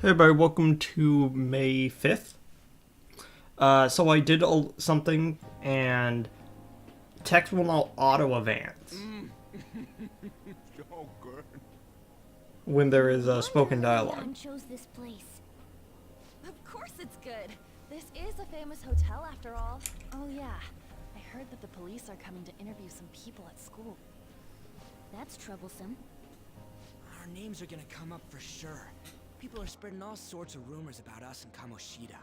Hey everybody, welcome to May 5th. So I did something and text will now auto advance So good. when there is a spoken dialogue. Leon chose this place. Of course it's good. This is a famous hotel after all. Oh yeah, I heard that the police are coming to interview some people at school. That's troublesome. Our names are gonna come up for sure. People are spreading all sorts of rumors about us in Kamoshida.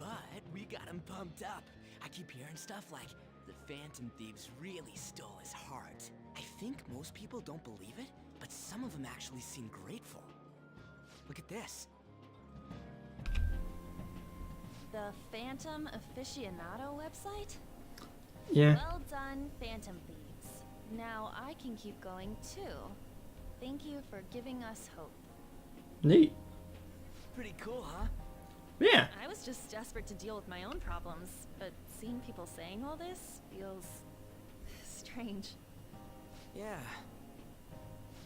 But we got him pumped up. I keep hearing stuff like the Phantom Thieves really stole his heart. I think most people don't believe it, but some of them actually seem grateful. Look at this. The Phantom Aficionado website? Yeah. Well done, Phantom Thieves. Now I can keep going too. Thank you for giving us hope. Neat. Pretty cool, huh? Yeah. I was just desperate to deal with my own problems, but seeing people saying all this feels strange. Yeah.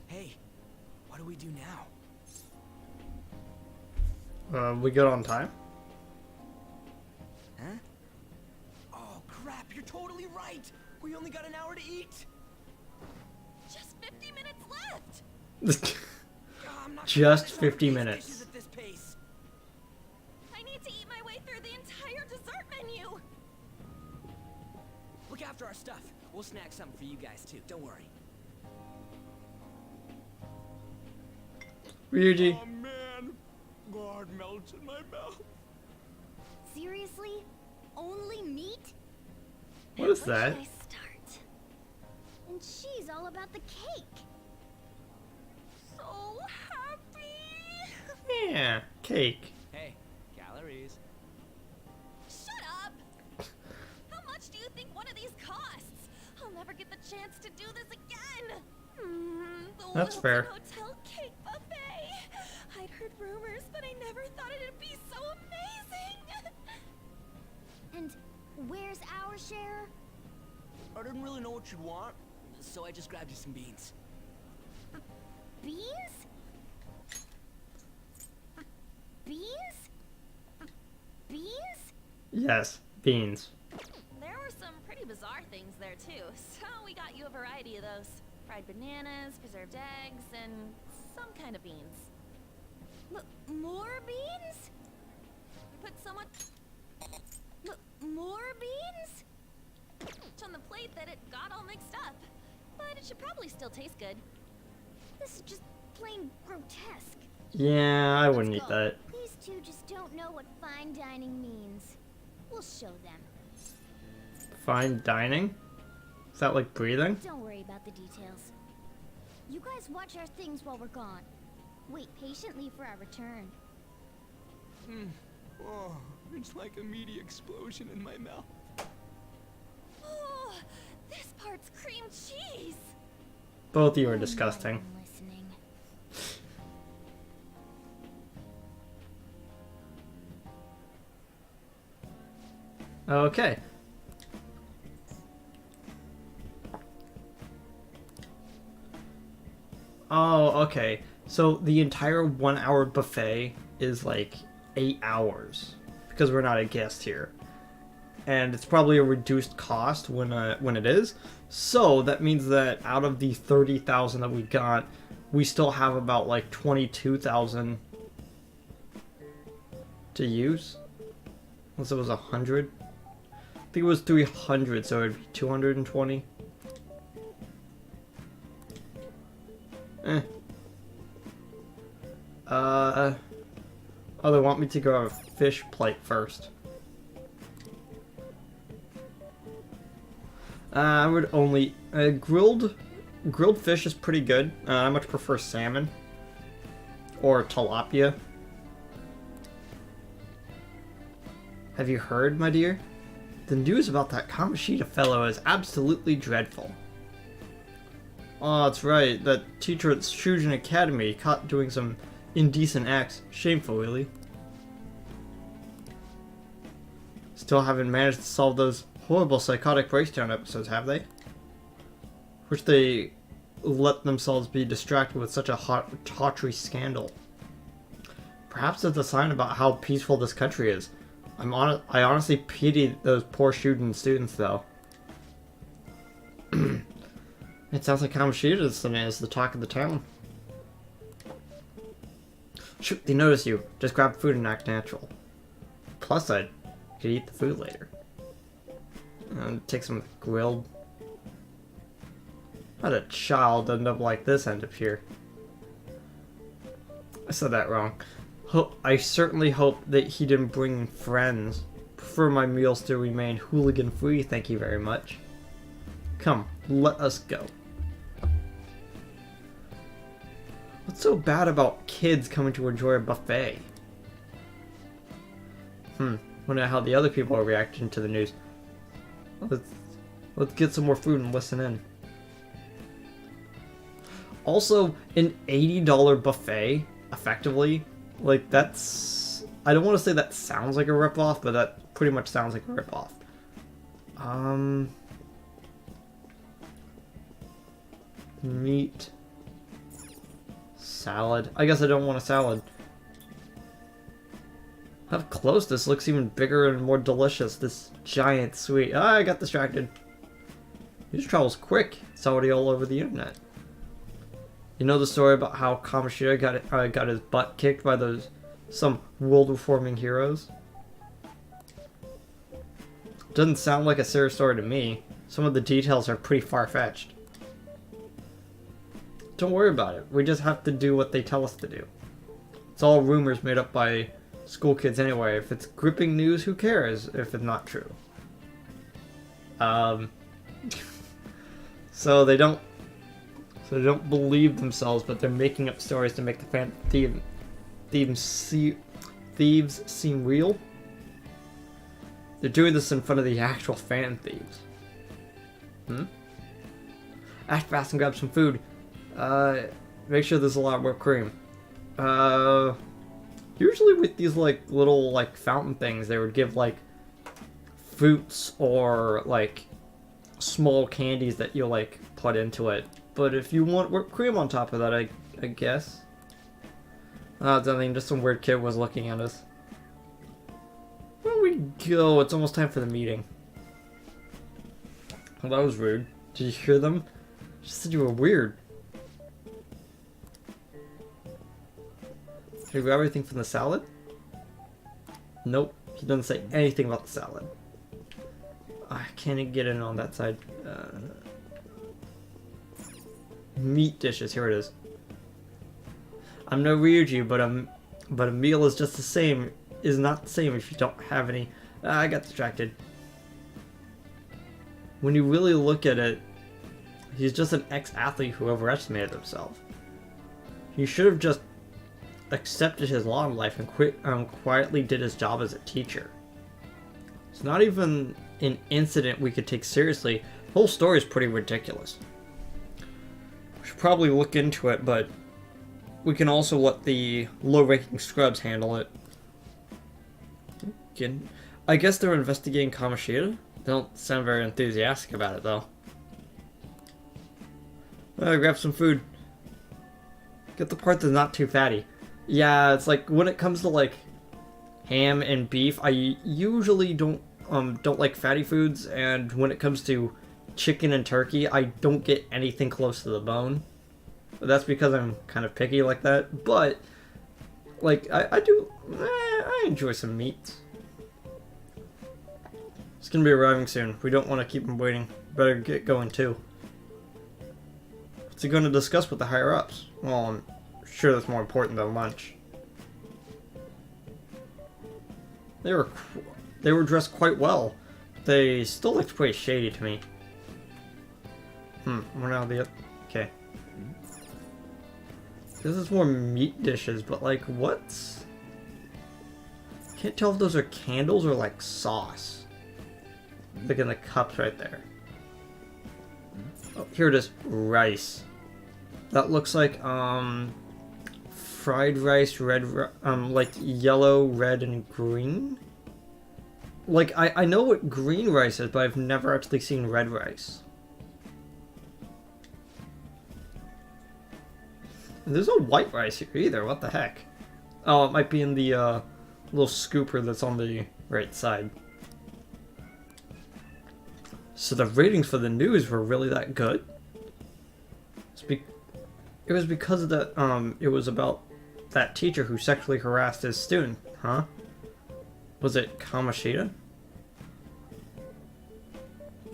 Hey, what do we do now? We good on time? Huh? Oh crap, you're totally right! We only got an hour to eat! Just 50 minutes left! I'm not Just gonna 50 taste minutes. dishes at this pace. I need to eat my way through the entire dessert menu! Look after our stuff. We'll snack something for you guys too, don't worry. Ryuji. Oh man, God melts in my mouth. Seriously? Only meat? What is Where that? should I start? And she's all about the cake. So happy! Yeah. Cake. Hey, calories. Shut up! How much do you think one of these costs? I'll never get the chance to do this again! The That's Wilson fair. Hotel cake buffet! I'd heard rumors, but I never thought it'd be so amazing! And where's our share? I didn't really know what you'd want, so I just grabbed you some beans. Beans? Beans? Beans? Yes. Beans. There were some pretty bizarre things there too, so we got you a variety of those. Fried bananas, preserved eggs, and some kind of beans. More beans? We put so much More beans? on the plate that it got all mixed up. But it should probably still taste good. This is just plain grotesque. Yeah, I wouldn't eat Let's go. that. These two just don't know what fine dining means. We'll show them. Fine dining? Is that like breathing? Don't worry about the details. You guys watch our things while we're gone. Wait patiently for our return. Oh, it's like a meaty explosion in my mouth. Oh, this part's cream cheese. Both of you are I'm not disgusting. even listening. Okay. Oh, okay. So the entire 1 hour buffet is like 8 hours because we're not a guest here. And it's probably a reduced cost when it is. So that means that out of the 30,000 that we got, we still have about like 22,000 to use. Unless it was 100. I think it was 300, so it'd be 220. Eh. Oh, they want me to go a fish plate first. I would only grilled fish is pretty good. I much prefer salmon or tilapia. Have you heard, my dear? The news about that Kamoshida fellow is absolutely dreadful. Oh, that's right. That teacher at Shujin Academy caught doing some indecent acts. Shameful, really. Still haven't managed to solve those horrible psychotic breakdown episodes, have they? Which they let themselves be distracted with such a tawdry scandal. Perhaps it's a sign about how peaceful this country is. I honestly pity those poor students, though. It sounds like Kamoshida is the talk of the town. Shoot, they notice you. Just grab food and act natural. Plus, I could eat the food later. And take some grilled. How'd a child end up like this end up here? I said that wrong. I certainly hope that he didn't bring friends. Prefer my meals to remain hooligan free, thank you very much. Come, let us go. What's so bad about kids coming to enjoy a buffet? Wonder how the other people are reacting to the news. Let's get some more food and listen in. Also, an $80 buffet, effectively, like that's... I don't want to say that sounds like a ripoff, but that pretty much sounds like a ripoff. Meat. Salad. I guess I don't want a salad. Up close, this looks even bigger and more delicious. This giant sweet. Ah, I got distracted. News travels quick. It's already all over the internet. You know the story about how Kamoshida got his butt kicked by some world-reforming heroes? Doesn't sound like a serious story to me. Some of the details are pretty far-fetched. Don't worry about it. We just have to do what they tell us to do. It's all rumors made up by school kids anyway. If it's gripping news, who cares if it's not true? So they don't believe themselves, but they're making up stories to make the thieves seem real. They're doing this in front of the actual fan thieves. Act fast and grab some food. Make sure there's a lot of whipped cream. Usually with these like little like fountain things, they would give like fruits or like small candies that you like put into it. But if you want whipped cream on top of that, I guess. It's nothing, just some weird kid was looking at us. Where we go? It's almost time for the meeting. Well, that was rude. Did you hear them? She said you were weird. Did you grab everything from the salad? Nope. He doesn't say anything about the salad. I can't get in on that side. Meat dishes. Here it is. I'm no Ryuji, but a meal is just the same. Is not the same if you don't have any. I got distracted. When you really look at it, he's just an ex-athlete who overestimated himself. He should have just accepted his lot in life and quietly did his job as a teacher. It's not even an incident we could take seriously. The whole story is pretty ridiculous. We should probably look into it, but we can also let the low-ranking scrubs handle it. I guess they're investigating Kamoshida? They don't sound very enthusiastic about it, though. Grab some food. Get the part that's not too fatty. Yeah, it's like when it comes to like ham and beef, I usually don't like fatty foods, and when it comes to chicken and turkey, I don't get anything close to the bone. But that's because I'm kind of picky like that. But like I enjoy some meats. It's gonna be arriving soon. We don't want to keep him waiting. Better get going too. What's he going to discuss with the higher ups? Well, I'm sure that's more important than lunch. They were dressed quite well. They still looked pretty shady to me. We're now the okay. This is more meat dishes, but like what's? Can't tell if those are candles or like sauce. Look in the cups right there. Oh, here it is. Rice. That looks like fried rice, like yellow, red, and green. Like I know what green rice is, but I've never actually seen red rice. There's no white rice here either. What the heck? Oh, it might be in the little scooper that's on the right side. So the ratings for the news were really that good? It was because of the, it was about that teacher who sexually harassed his student, huh? Was it Kamoshida?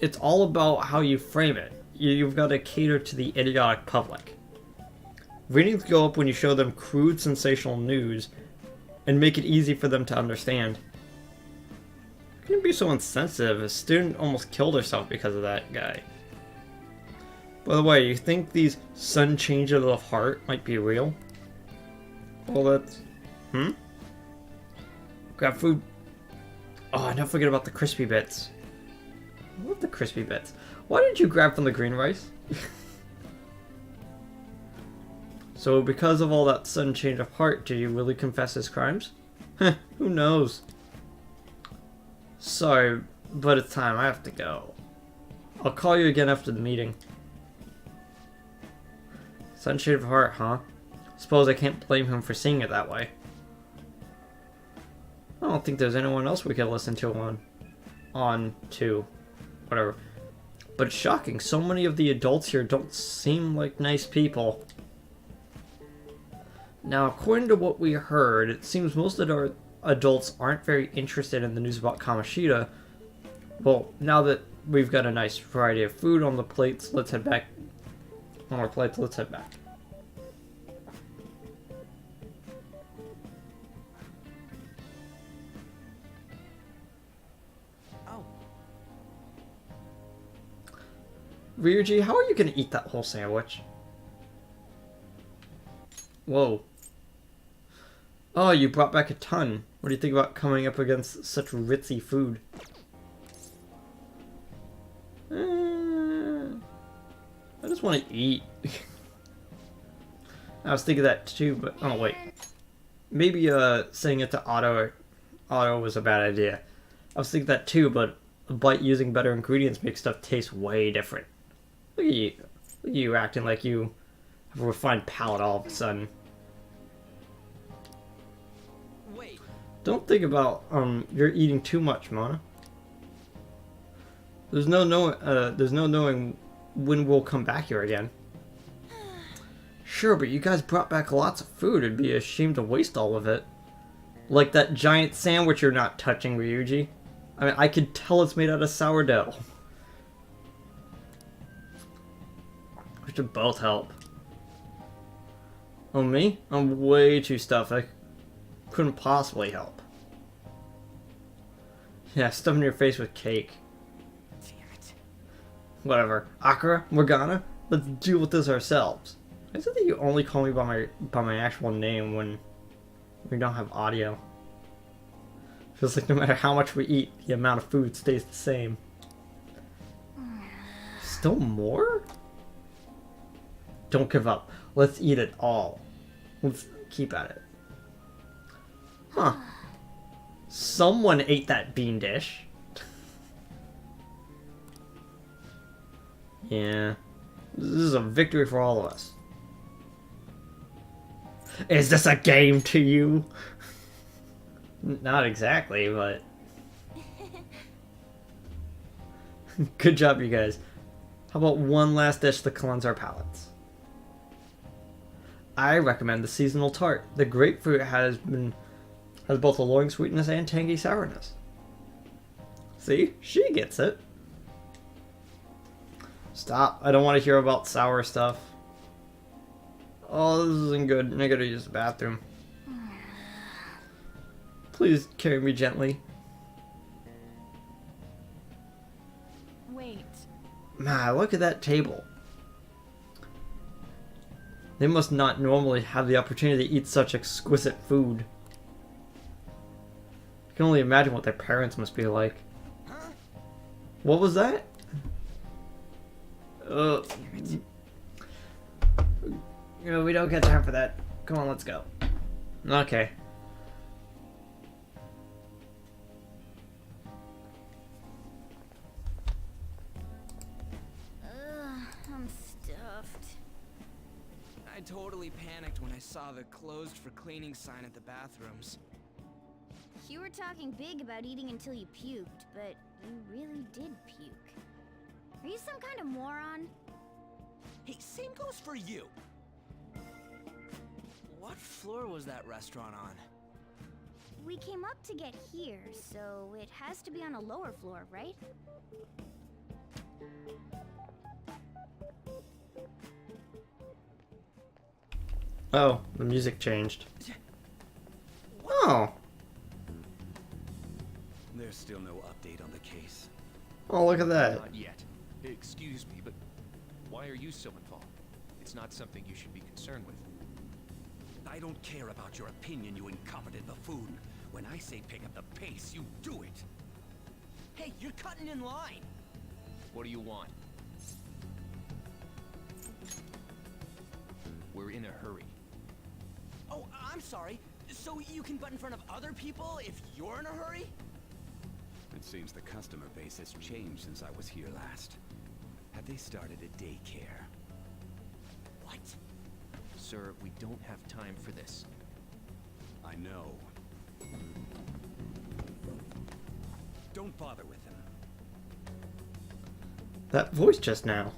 It's all about how you frame it. You've got to cater to the idiotic public. Ratings go up when you show them crude, sensational news and make it easy for them to understand. How can you be so insensitive? A student almost killed herself because of that guy. By the way, you think these sudden changes of heart might be real? Well, that's... Grab food. Oh, I never forget about the crispy bits. I love the crispy bits. Why did you grab from the green rice? So because of all that sudden change of heart, did you really confess his crimes? Heh, who knows? Sorry, but it's time. I have to go. I'll call you again after the meeting. Sudden change of heart, huh? Suppose I can't blame him for seeing it that way. I don't think there's anyone else we could listen to whatever. But it's shocking, so many of the adults here don't seem like nice people. Now, according to what we heard, it seems most of our adults aren't very interested in the news about Kamoshida. Well, now that we've got a nice variety of food on the plates, let's head back. On our plates, let's head back. Oh. Ryuji, how are you gonna eat that whole sandwich? Whoa. Oh, you brought back a ton. What do you think about coming up against such ritzy food? I just want to eat. I was thinking that too, but oh wait. Maybe saying it to Otto was a bad idea. I was thinking that too, but a bite using better ingredients makes stuff taste way different. Look at you. Look at you acting like you have a refined palate all of a sudden. Wait. Don't think about you're eating too much, Mona. There's no knowing when we'll come back here again. Sure, but you guys brought back lots of food. It'd be a shame to waste all of it. Like that giant sandwich you're not touching, Ryuji. I mean, I could tell it's made out of sourdough. We should both help. Oh, me? I'm way too stuffed. I couldn't possibly help. Yeah, stuffing your face with cake. Damn it. Whatever. Akira, Morgana, let's deal with this ourselves. I said that you only call me by my actual name when we don't have audio. Feels like no matter how much we eat, the amount of food stays the same. Still more? Don't give up. Let's eat it all. Let's keep at it. Huh. Someone ate that bean dish. Yeah. This is a victory for all of us. Is this a game to you? Not exactly, but... Good job, you guys. How about one last dish to cleanse our palates? I recommend the seasonal tart. The grapefruit has both alluring sweetness and tangy sourness. See? She gets it. Stop. I don't want to hear about sour stuff. Oh, this isn't good. I gotta use the bathroom. Please carry me gently. Wait. Man, look at that table. They must not normally have the opportunity to eat such exquisite food. I can only imagine what their parents must be like. What was that? You know, we don't get time for that. Come on, let's go. Okay. I'm stuffed. I I totally panicked when I saw the closed for cleaning sign at the bathrooms. You were talking big about eating until you puked, but you really did puke. Are you some kind of moron? Hey, same goes for you. What floor was that restaurant on? We came up to get here, so it has to be on a lower floor, right? Oh, the music changed. Oh. There's still no update on the case. Oh, look at that. Not yet. Excuse me, but why are you so involved? It's not something you should be concerned with. I don't care about your opinion, you incompetent buffoon. When I say pick up the pace, you do it. Hey, you're cutting in line. What do you want? We're in a hurry. Oh, I'm sorry. So you can butt in front of other people if you're in a hurry? It seems the customer base has changed since I was here last. Have they started a daycare? What? Sir, we don't have time for this. I know. Don't bother with him. That voice just now.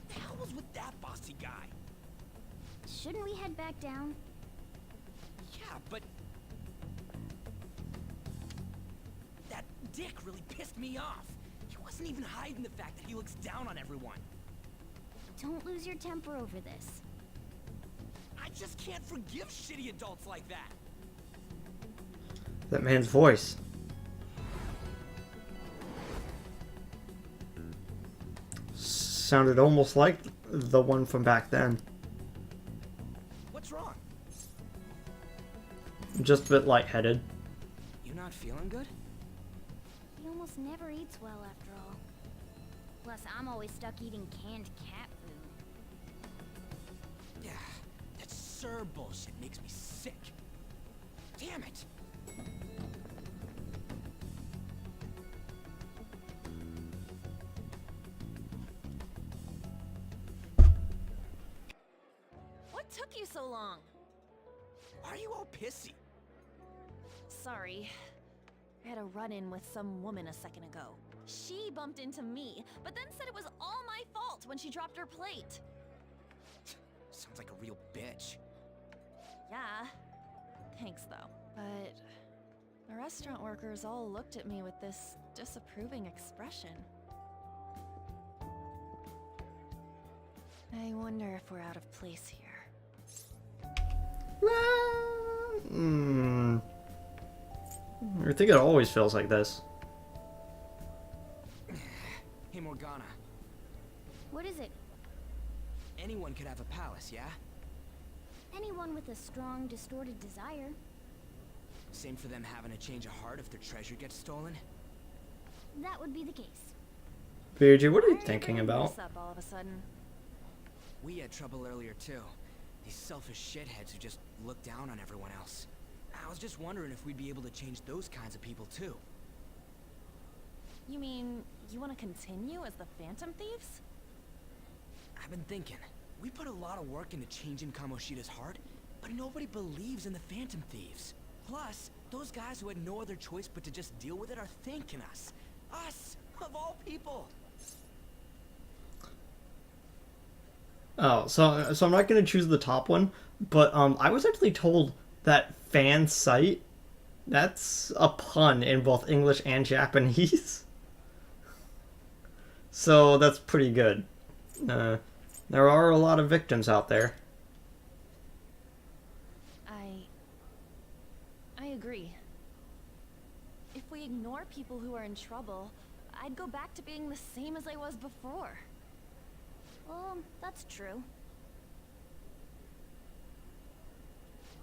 The hell was with that bossy guy? Shouldn't we head back down? Yeah, but... that dick really pissed me off. He wasn't even hiding the fact that he looks down on everyone. Don't lose your temper over this. I just can't forgive shitty adults like that. That man's voice. Sounded almost like the one from back then. What's wrong? Just a bit lightheaded. You not feeling good? He almost never eats well after all. Plus, I'm always stuck eating canned cat food. Yeah, that Sir bullshit makes me sick. Damn it! What took you so long? Why are you all pissy? Sorry. I had a run-in with some woman a second ago. She bumped into me, but then said it was all my fault when she dropped her plate. Sounds like a real bitch. Yeah. Thanks, though. But the restaurant workers all looked at me with this disapproving expression. I wonder if we're out of place here. I think it always feels like this. Hey, Morgana. What is it? Anyone could have a palace, yeah? Anyone with a strong, distorted desire. Same for them having a change of heart if their treasure gets stolen? That would be the case. Beardy, what are you Why thinking bringing about? this up all of a sudden? We had trouble earlier, too. These selfish shitheads who just look down on everyone else. I was just wondering if we'd be able to change those kinds of people, too. You mean, you want to continue as the Phantom Thieves? I've been thinking. We put a lot of work into changing Kamoshida's heart, but nobody believes in the Phantom Thieves. Plus, those guys who had no other choice but to just deal with it are thanking us. Us, of all people. Oh, so I'm not gonna choose the top one, but I was actually told that fan site, that's a pun in both English and Japanese. So that's pretty good. There are a lot of victims out there. I agree. If we ignore people who are in trouble, I'd go back to being the same as I was before. Well, that's true.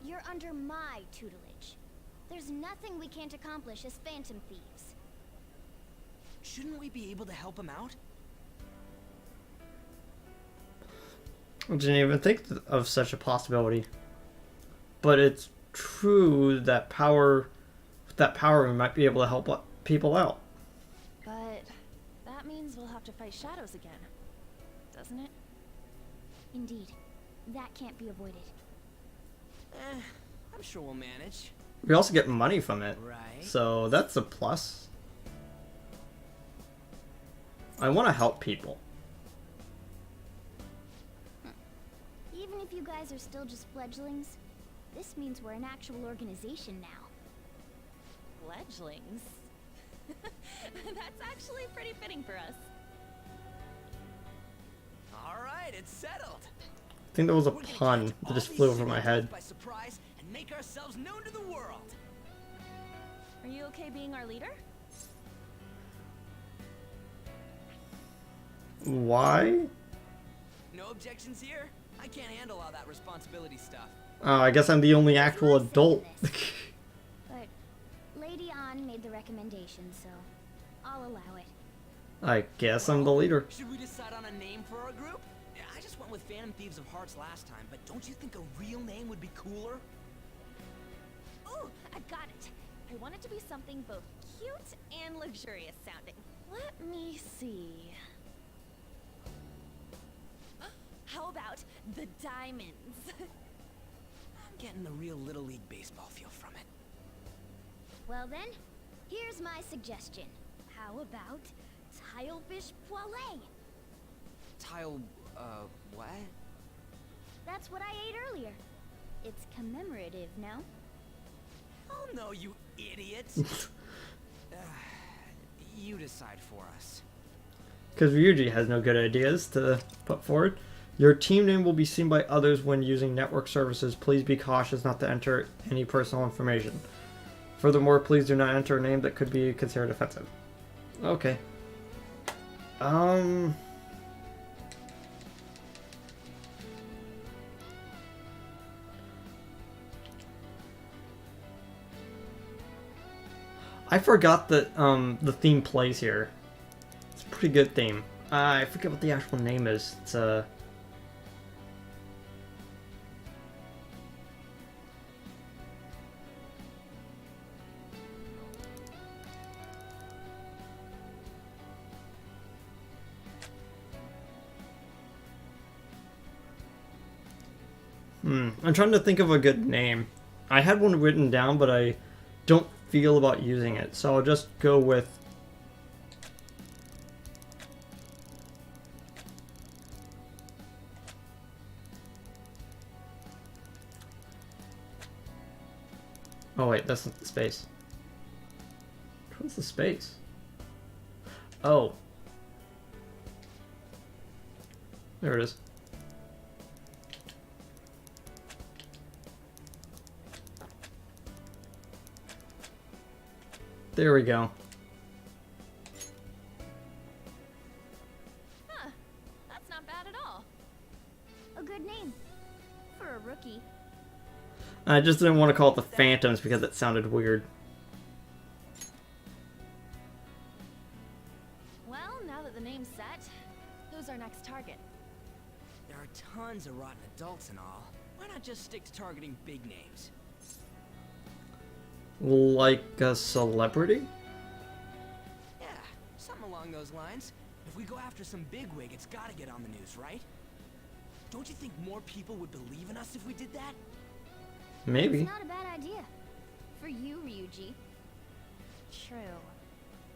You're under my tutelage. There's nothing we can't accomplish as Phantom Thieves. Shouldn't we be able to help him out? I didn't even think of such a possibility. But it's true that with that power we might be able to help people out. But fight shadows again, doesn't it? Indeed. That can't be avoided. I'm sure we'll manage. We also get money from it, Right. so that's a plus. I want to help people. Even if you guys are still just fledglings, this means we're an actual organization now. Fledglings? That's actually pretty fitting for us. All right, it's settled. I think that was a We're gonna pun catch that all just these flew over my city head. elves by surprise and make ourselves known to the world. Are you okay being our leader? Why? No objections here. I can't handle all that responsibility stuff. I guess I'm the only actual my say adult. to But Lady An made the recommendation, so I'll allow it. I guess I'm the leader. Should we decide on a name for our group? Yeah, I just went with Phantom Thieves of Hearts last time, but don't you think a real name would be cooler? Ooh, I got it. I want it to be something both cute and luxurious sounding. Let me see. How about the Diamonds? I'm getting the real Little League Baseball feel from it. Well then, here's my suggestion. How about Tilefish Poêlée? Tile, what? That's what I ate earlier. It's commemorative, no? Oh no, you idiot! You decide for us. Because Ryuji has no good ideas to put forward. Your team name will be seen by others when using network services. Please be cautious not to enter any personal information. Furthermore, please do not enter a name that could be considered offensive. Okay. I forgot that the theme plays here. It's a pretty good theme. I forget what the actual name is. It's I'm trying to think of a good name. I had one written down, but I don't feel about using it, so I'll just go with... Oh wait, that's not the space. What's the space? Oh. There it is. There we go. Huh. That's not bad at all. A good name. For a rookie. I just didn't want to call it the Phantoms because it sounded weird. Well, now that the name's set, who's our next target? There are tons of rotten adults and all. Why not just stick to targeting big names? Like a celebrity? Yeah, something along those lines. If we go after some bigwig, it's gotta get on the news, right? Don't you think more people would believe in us if we did that? Maybe. It's not a bad idea. For you, Ryuji. True.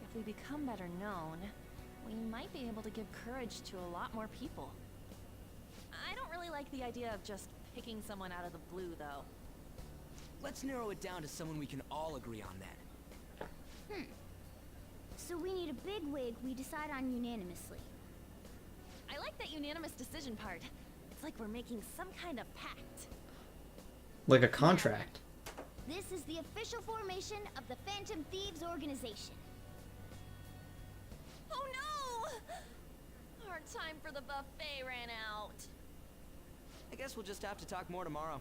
If we become better known, we might be able to give courage to a lot more people. I don't really like the idea of just picking someone out of the blue, though. Let's narrow it down to someone we can all agree on then. So we need a big wig we decide on unanimously. I like that unanimous decision part. It's like we're making some kind of pact. Like a contract. This is the official formation of the Phantom Thieves organization. Oh no! Our time for the buffet ran out. I guess we'll just have to talk more tomorrow.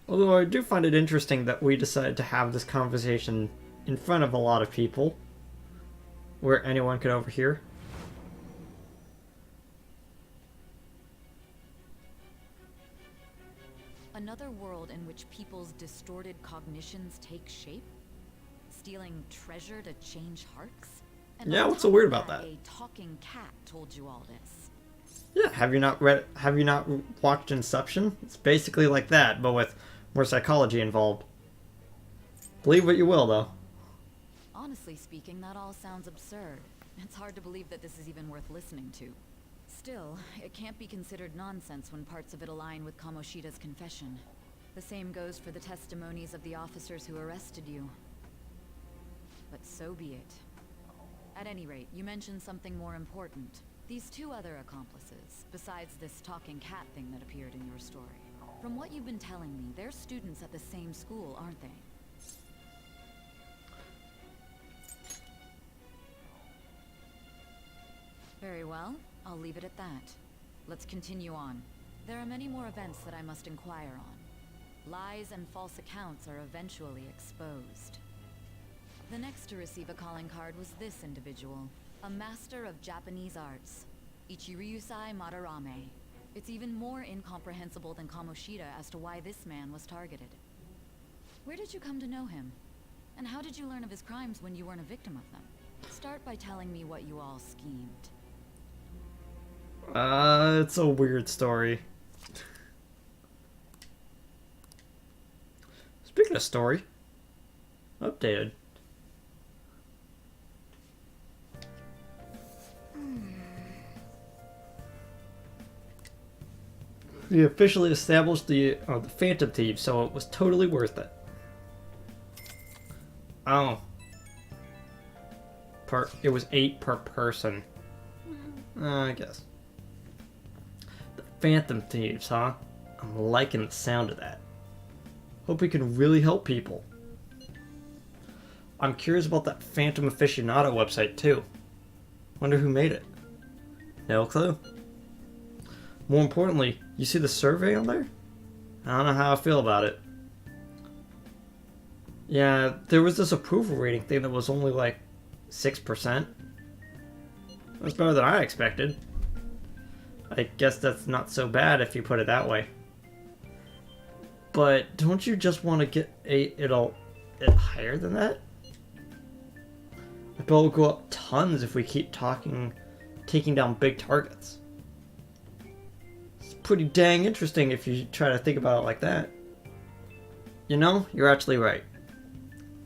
Although I do find it interesting that we decided to have this conversation in front of a lot of people, where anyone could overhear. Another world in which people's distorted cognitions take shape? stealing treasure to change hearts? Yeah, what's so weird about that? A talking cat told you all this. Yeah, have you not watched Inception? It's basically like that, but with more psychology involved. Believe what you will, though. Honestly speaking, that all sounds absurd. It's hard to believe that this is even worth listening to. Still, it can't be considered nonsense when parts of it align with Kamoshida's confession. The same goes for the testimonies of the officers who arrested you. But so be it. At any rate, you mentioned something more important. These two other accomplices, besides this talking cat thing that appeared in your story. From what you've been telling me, they're students at the same school, aren't they? Very well, I'll leave it at that. Let's continue on. There are many more events that I must inquire on. Lies and false accounts are eventually exposed. The next to receive a calling card was this individual, a master of Japanese arts, Ichiryusai Madarame. It's even more incomprehensible than Kamoshida as to why this man was targeted. Where did you come to know him? And how did you learn of his crimes when you weren't a victim of them? Start by telling me what you all schemed. It's a weird story. Speaking of story, updated. We officially established the Phantom Thieves, so it was totally worth it. Oh. It was 8 per person. I guess. The Phantom Thieves, huh? I'm liking the sound of that. Hope we can really help people. I'm curious about that Phantom Aficionado website, too. Wonder who made it. No clue. More importantly, you see the survey on there? I don't know how I feel about it. Yeah, there was this approval rating thing that was only like 6%. That's better than I expected. I guess that's not so bad if you put it that way. But don't you just want to get it higher than that? I bet it'll go up tons if we keep taking down big targets. It's pretty dang interesting if you try to think about it like that. You know, you're actually right.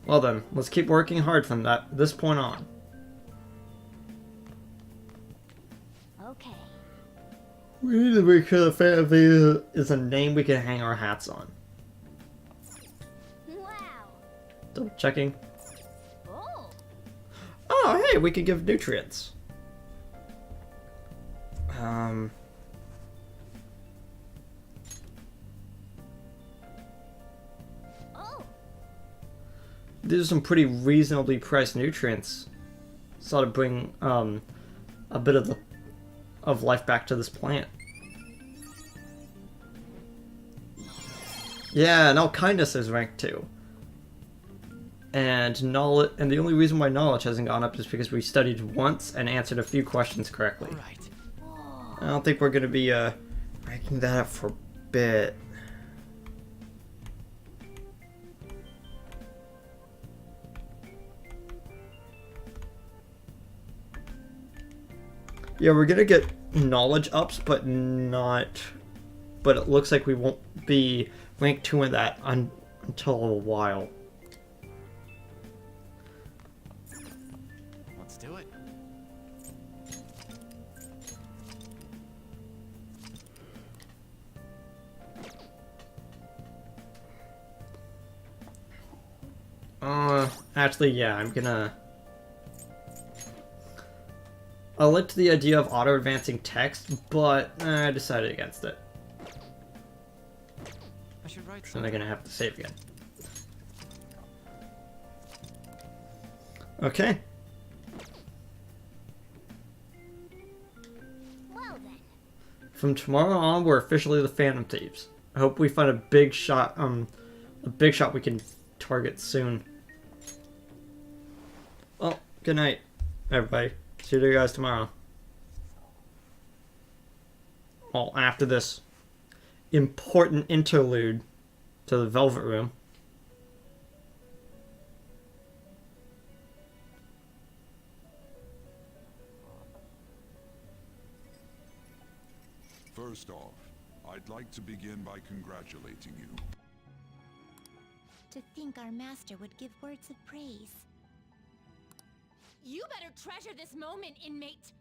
Well then, let's keep working hard from this point on. Okay. We need to make sure the Phantom Thieves is a name we can hang our hats on. Wow. Double checking. Oh. Oh, hey, we could give nutrients. Oh. These are some pretty reasonably priced nutrients. So to bring a bit of life back to this plant. Yeah, now kindness is ranked 2. And knowledge, and the only reason why knowledge hasn't gone up is because we studied once and answered a few questions correctly. All right. I don't think we're gonna be ranking that up for a bit. Yeah, we're gonna get knowledge ups, but it looks like we won't be ranked 2 in that until a while. Let's do it. Actually, yeah, I liked the idea of auto-advancing text, but I decided against it. I should write So something. they're gonna have to save again. Okay. Well then. From tomorrow on, we're officially the Phantom Thieves. I hope we find a big shot we can target soon. Well, good night, everybody. See you guys tomorrow. Well, after this important interlude to the Velvet Room. First off, I'd like to begin by congratulating you. To think our master would give words of praise. You better treasure this moment, inmate!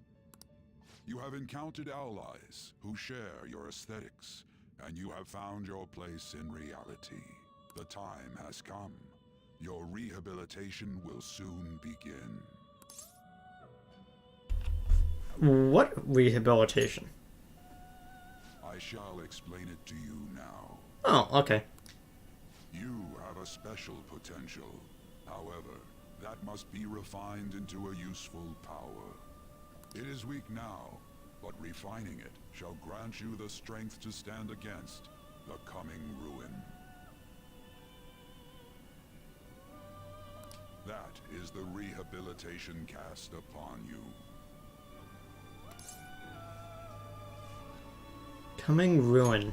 You have encountered allies who share your aesthetics, and you have found your place in reality. The time has come. Your rehabilitation will soon begin. What rehabilitation? I shall explain it to you now. Oh, okay. You have a special potential. However, that must be refined into a useful power. It is weak now, but refining it shall grant you the strength to stand against the coming ruin. That is the rehabilitation cast upon you. Coming ruin.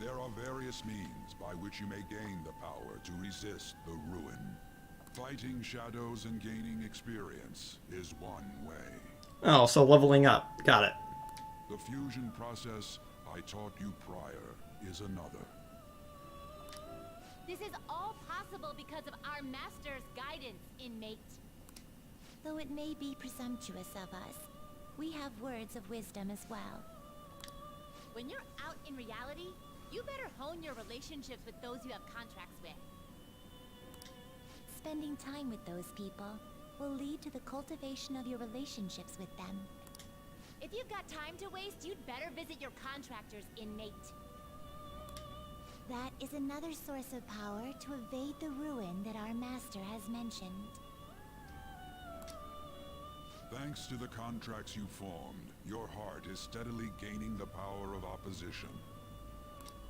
There are various means by which you may gain the power to resist the ruin. Fighting shadows and gaining experience is one way. Oh, so leveling up. Got it. The fusion process I taught you prior is another. This is all possible because of our master's guidance, inmate. Though it may be presumptuous of us, we have words of wisdom as well. When you're out in reality, you better hone your relationships with those you have contracts with. Spending time with those people will lead to the cultivation of your relationships with them. If you've got time to waste, you'd better visit your contractors, inmate. That is another source of power to evade the ruin that our master has mentioned. Thanks to the contracts you formed, your heart is steadily gaining the power of opposition.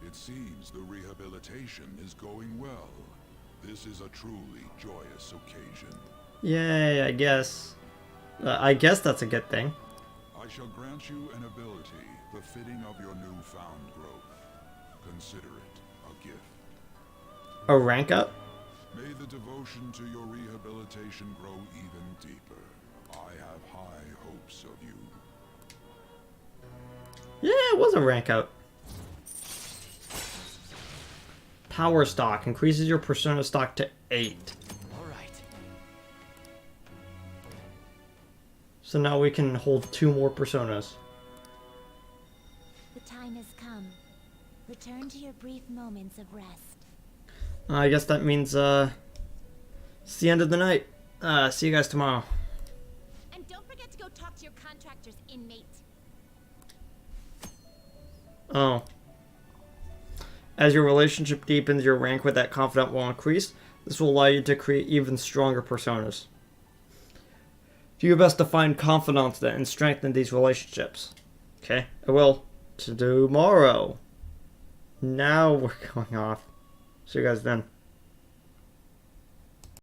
It seems the rehabilitation is going well. This is a truly joyous occasion. Yay, I guess. I guess that's a good thing. I shall grant you an ability befitting of your newfound growth. Consider it a gift. A rank up? May the devotion to your rehabilitation grow even deeper. I have high hopes of you. Yeah, it was a rank up. Power stock increases your persona stock to 8. Alright. So now we can hold 2 more personas. The time has come. Return to your brief moments of rest. I guess that means, it's the end of the night. See you guys tomorrow. And don't forget to go talk to your contractors, inmate. Oh. As your relationship deepens, your rank with that confidant will increase. This will allow you to create even stronger personas. Do your best to find confidants and strengthen these relationships. Okay, I will. Tomorrow. Now we're going off. See you guys then.